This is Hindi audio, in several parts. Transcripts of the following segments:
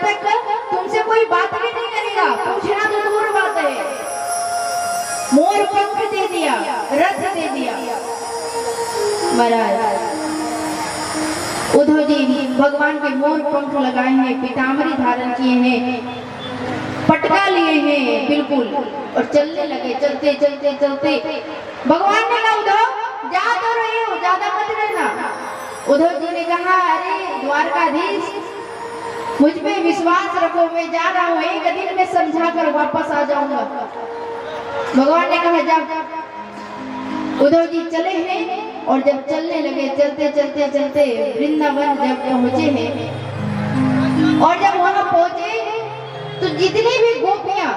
तक तुमसे कोई बात भी नहीं करेगा, पूछना तो दूर बात है। मोर पंख दे दिया, रथ दे दिया। महाराज उद्धव जी भगवान के मोर पंख लगाए हैं, पीताम्बरी धारण किए हैं, पटका लिए हैं बिल्कुल, और चलने लगे। चलते चलते चलते भगवान ने कहा उद्धव जा तो रहे हो, ज्यादा मत रहना। उद्धव जी ने कहा अरे द्वारकाधीश मुझ पे विश्वास रखो, मैं जा रहा हूँ, एक दिन में समझा कर वापस आ जाऊंगा। भगवान ने कहा जा। उद्धव जी चले हैं, और जब चलने लगे, चलते चलते चलते वृंदावन जब पहुंचे हैं, और जब वहां पहुंचे तो जितनी भी गोपियां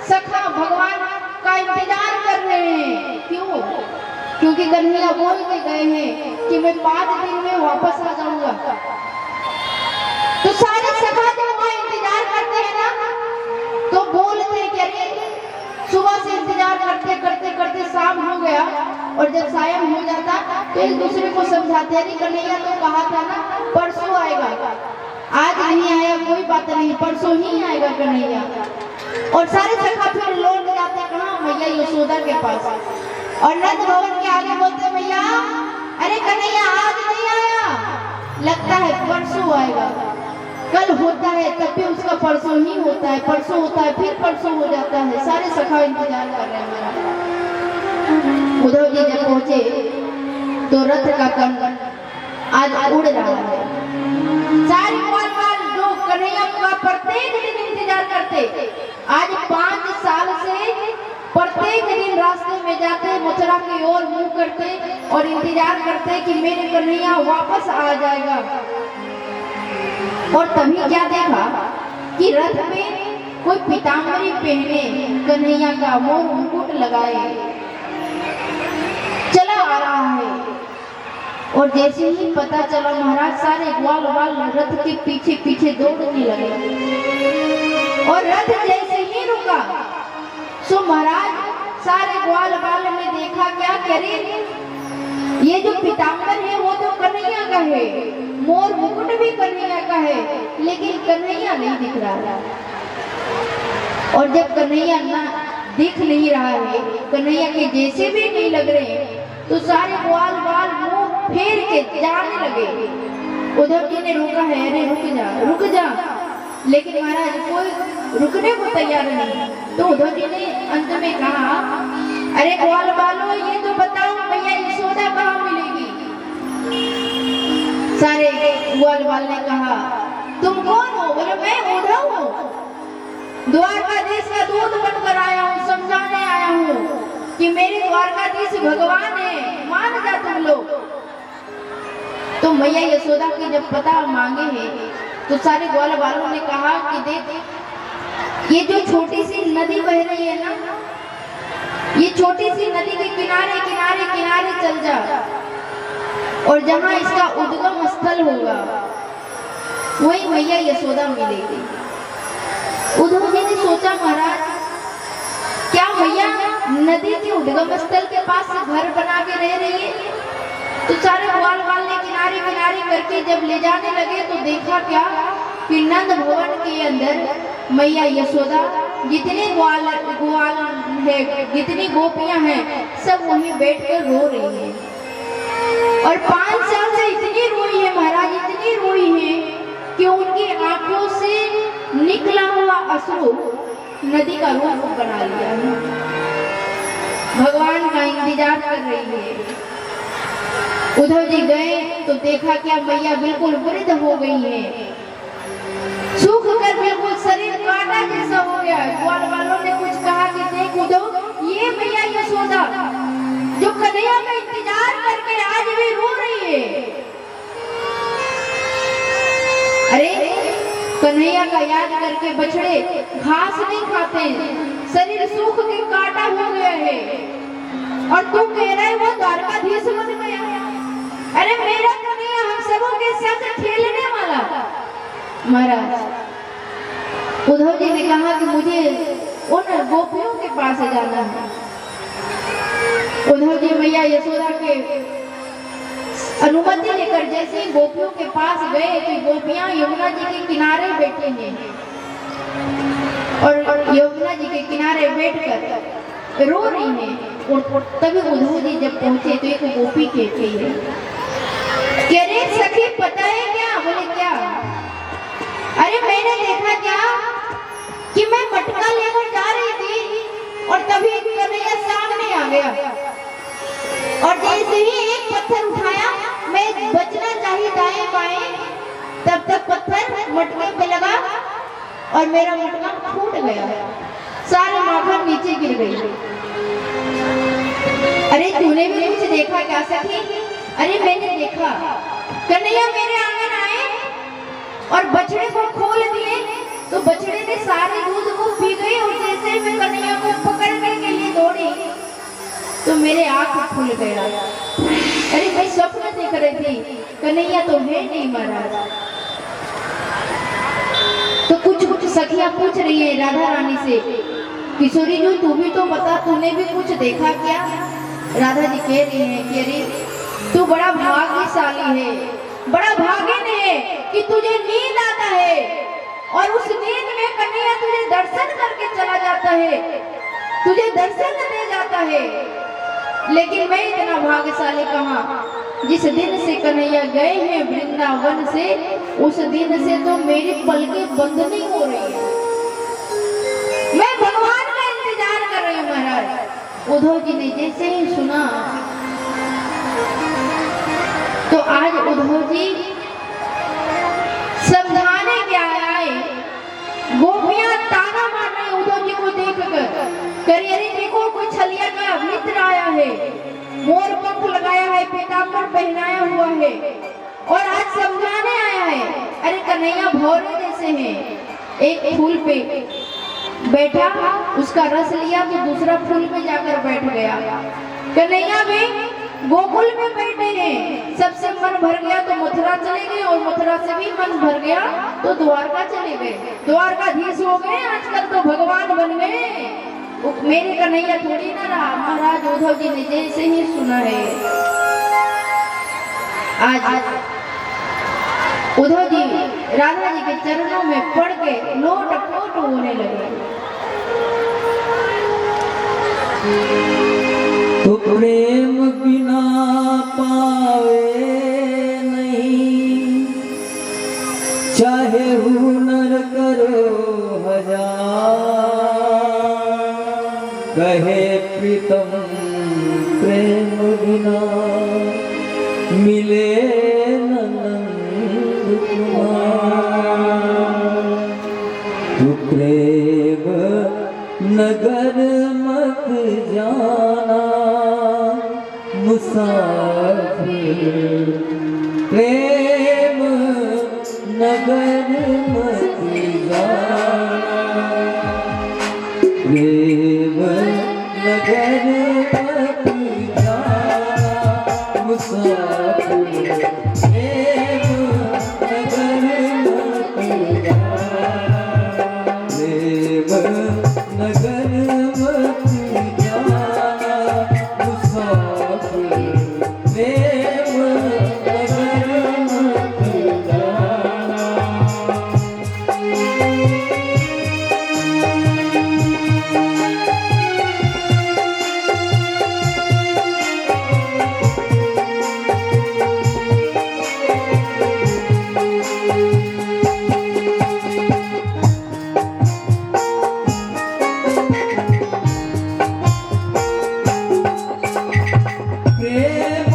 सखा भगवान का इंतजार कर रहे हैं। क्यों? क्योंकि कन्हैया बोल के गए हैं कि मैं 5 दिन में वापस आ जाऊंगा। तो सारे सखा जब वहां इंतजार करते हैं ना, तो बोलते हैं कि अरे सुबह से इंतजार करते करते करते शाम हो गया, और जब सायं हो जाता तो एक दूसरे को समझाते हैं, अरे कन्हैया तो कहा था ना परसों आएगा, आज नहीं आया कोई बात नहीं, परसों ही आएगा कन्हैया। और सारे सखा फिर लौट जाते हैं कहाँ? मैया यशोदा के पास, और नंद भवन के आगे बोलते मैया अरे कन्हैया आज नहीं आया, लगता है परसों आएगा। कल होता है तब भी उसका परसों ही होता है, परसों होता है फिर परसों हो जाता है। सारे सखा इंतजार कर रहे हैं मेरा। उद्धव जी जब पहुंचे तो रथ का कण आज उड़ रहा है। सारे ग्वाल जो कन्हैया का प्रत्येक दिन इंतजार करते, आज 5 साल से प्रत्येक दिन रास्ते में जाते, मथुरा की ओर मुंह करते और इंतजार करते कि मेरे कन्हैया वापस आ जाएगा। और तभी क्या देखा कि रथ पे कोई पीताम्बरी पहने, कन्हैया का मोर मुकुट लगाए चला आ रहा है। और जैसे ही पता चला महाराज, सारे ग्वाल बाल रथ के पीछे पीछे दौड़ने लगे, और रथ जैसे ही रुका सो महाराज सारे ग्वाल बाल ने देखा क्या करे, ये जो पीताम्बर है वो तो कन्हैया का है, मोर मुकुट भी कन्हैया का है, लेकिन कन्हैया नहीं दिख रहा। और जब कन्हैया ना दिख नहीं रहा है, कन्हैया के जैसे भी नहीं लग रहे, तो सारे ग्वाल बाल मुंह फेर के जाने लगे। उद्धव जी ने रोका है, अरे रुक जा रुक जा, लेकिन महाराज कोई रुकने को तैयार नहीं। तो उद्धव जी ने अंत में कहा अरे ग्वाल बालों ये तो बताओ मैया यशोदा कहाँ मिलेगी? सारे ग्वाल बाल ने कहा तुम कौन हो? बोले मैं उद्धव हूँ, द्वारकाधीश का दूत बनकर आया हूँ, समझाने आया हूँ कि मेरे द्वारकाधीश भगवान है, मान जा तुम लोग। तो मैया यशोदा की जब पता मांगे हैं तो सारे ग्वाल बालों ने कहा कि देख ये जो छोटी सी नदी बह रही है ना, ये छोटी सी नदी के किनारे किनारे किनारे चल जा, और जहाँ इसका उद्गम स्थल होगा वही मैया यशोदा मिलेगी। उद्धव जी ने सोचा महाराज क्या मैया नदी के उद्गम स्थल के पास घर बना के रह रही है? तो सारे ग्वाल बाल ने किनारे किनारे करके जब ले जाने लगे तो देखा क्या कि नंद भवन के अंदर मैया यशोदा जितने ग्वाल है, जितनी गोपियां हैं, सब वहीं बैठकर रो रही हैं। और 5 साल से इतनी रोई है महाराज, इतनी रोई है कि उनकी आंखों से निकला हुआ अश्रु नदी का रूप बना लिया है। भगवान का इंतजार कर रही है। उद्धव जी गए तो देखा क्या मैया बिल्कुल वृद्ध हो गई है, सूख कर बिल्कुल शरीर काटा जैसा हो गया है। ग्वाल वालों ने कुछ कहा कि देख उद्धव ये मैया यशोदा जो कन्हैया का इंतजार करके आज भी रो रही है। अरे कन्हैया का याद करके बछड़े घास नहीं खाते, शरीर सूख के काटा हो गया है, और तू कह रहा है वो द्वारकाधीश बन गया। अरे मेरा कन्हैया हम सबों के साथ खेलने वाला। महाराज उद्धव जी ने कहा कि मुझे उन गोपियों के पास जाना है। उद्धव जी मैया यशोदा के अनुमति लेकर जैसे ही गोपियों के पास गए तो गोपियां यमुना जी के किनारे बैठे हैं और यमुना जी के किनारे बैठकर रो रही हैं। और तभी उद्धव जी जब पहुंचे तो एक गोपी कहती है, कह रहे सखी पता है क्या? बोले क्या? अरे मैंने देखा क्या कि मैं मटका लेकर जा रही थी और तभी कन्हैया सामने आ गया और जैसे ही एक पत्थर उठाया, मैं बचना चाहिए दाएं बाएं, तब तक पत्थर मटके पे लगा और मेरा मटका फूट गया, सारे माखन नीचे गिर गई। अरे तूने भी कुछ देखा क्या सखी? अरे मैंने देखा, कन्हैया मेरे आंगन आए और बछड़े को खोल दिए तो बछड़े ने सारे दूध को पी गई और जैसे मैं कन्हैया को पकड़ने के लिए दौड़ी तो मेरे आंख खुल गया। अरे मैं स्वप्न देख रही थी, कन्हैया तो है नहीं महाराज। तो कुछ सखियां पूछ रही है राधा रानी से, किशोरी जी तू भी तो बता, तूने भी कुछ देखा क्या? राधा जी कह रही है कि अरे तू बड़ा भाग्यशाली है, बड़ा भाग्यन है कि तुझे नींद आता है और उस नींद में कन्हैया तुझे दर्शन करके चला जाता है, तुझे दर्शन दे जाता है। लेकिन मैं इतना भाग्यशाली कहाँ, जिस दिन से कन्हैया गए हैं वृंदावन से, उस दिन से तो मेरी पलकें बंद नहीं हो रही है, मैं भगवान का इंतजार कर रही हूँ महाराज। उद्धव जी ने जैसे ही सुना तो आज उद्धव जी समझाने क्या आए, गोपियां ताना मार रही उद्धव जी को देखकर, करिए अरे देखो कोई छलिया का मित्र आया है, मोर पंख लगाया है, पीताम्बर पहनाया हुआ है और आज समझाने आया है। अरे कन्हैया भौरे जैसे हैं, एक फूल पे बैठा, उसका रस लिया तो दूसरा फूल पे जाकर बैठ गया। कन्हैया भी गोकुल में बैठे हैं, सबसे मन भर गया तो मथुरा चले गए और मथुरा से भी मन भर गया तो द्वारका चले गए, द्वारकाधीश हो गए, आजकल तो भगवान बन गए। मेरे कन्हैया थोड़ी ना रहा। महाराज उद्धव जी ने जैसे ही सुना है, आज उद्धव जी राधा जी के चरणों में पड़ के लोट-पोट होने लगे। तो प्रेम बिना पावे नहीं, चाहे हुनर करो हजार, कहे प्रीतम प्रेम बिना मिले नंद कुमार। तू प्रेम नगर मत जाना मुसाफिर, प्रेम नगर मत जाना, प्रेम नगर मत जाना मुसाफिर, प्रेम नगर मत जाना, प्रेम नगर मत जाना मुसाफिर, प्रेम नगर मत जाना। प्रेम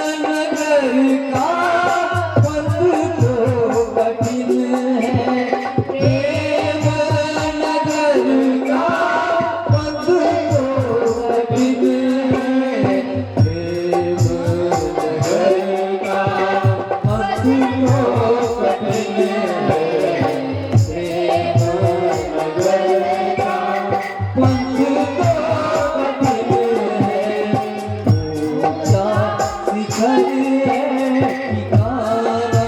नगर का पथ तो कठिन है, प्रेम नगर का पथ तो कठिन है, प्रेम नगर का पथ तो कठिन है, प्रेम नगर का पथ तो कठिन है, शिखर है ठिकाना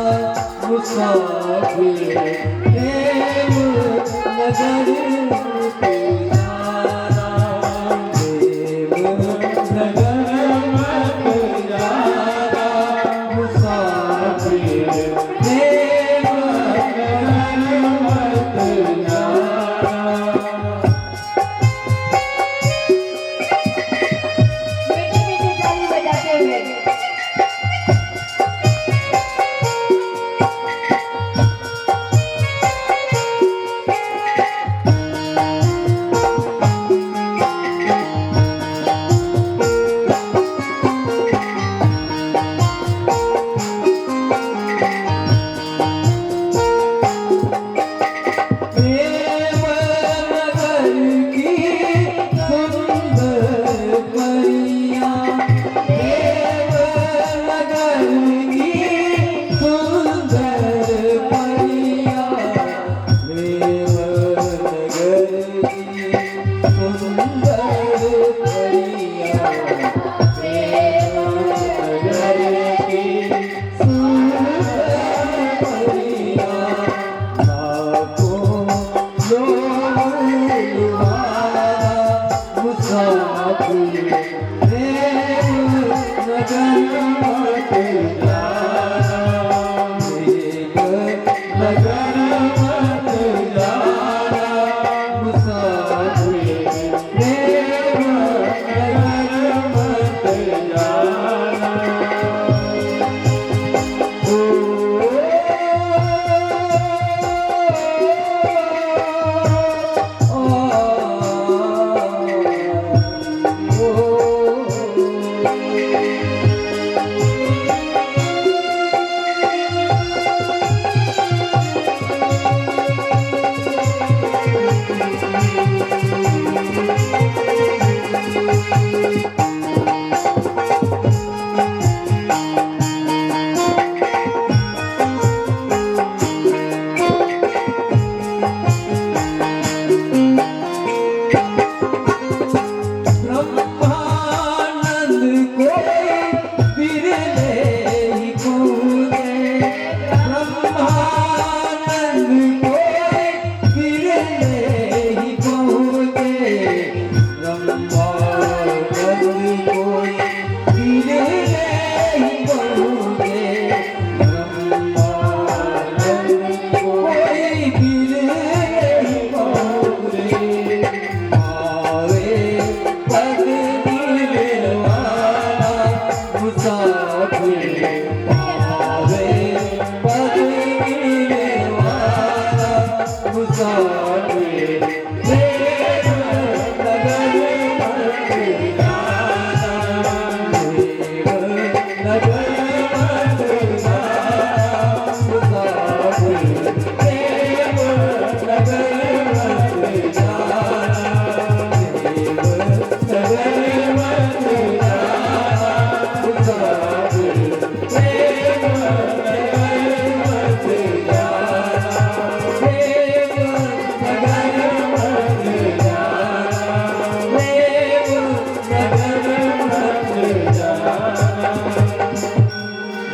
मुसाफिर, प्रेम नगर मत जाना, प्रेम नगर मत जाना नगर मत जाना मुसाफिर प्रेम नगर मत जाना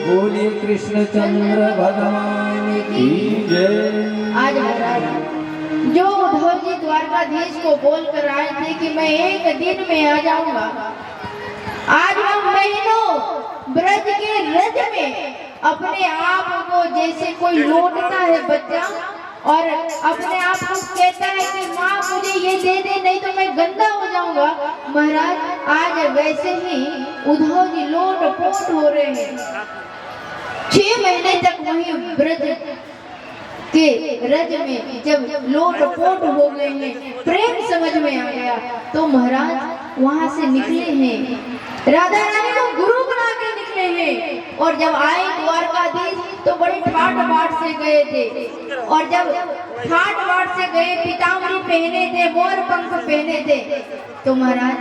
बोलिए कृष्णचंद्र भगवान की जय। आज महाराज जो उद्धव जी द्वारकाधीश को बोल कर आए थे कि मैं एक दिन में आ जाऊंगा, आज हम महीनों ब्रज के रज में अपने आप को जैसे कोई लौटता है बच्चा और अपने आप को कहता है कि माँ मुझे ये दे दे नहीं तो मैं गंदा हो जाऊंगा। महाराज आज वैसे ही उद्धव जी लोट पोट हो रहे हैं। 6 महीने तक वही ब्रज के रज में जब लोट पोट हो गए हैं, प्रेम समझ में आ गया तो महाराज वहां से निकले हैं, राधा रानी को गुरु बना के निकले हैं। और जब आए द्वारकाधीश तो बड़े ठाट बाट से गए थे, और जब ठाट बाट से गए पीताम्बरी पहने थे, मोर पंख पहने थे, तो महाराज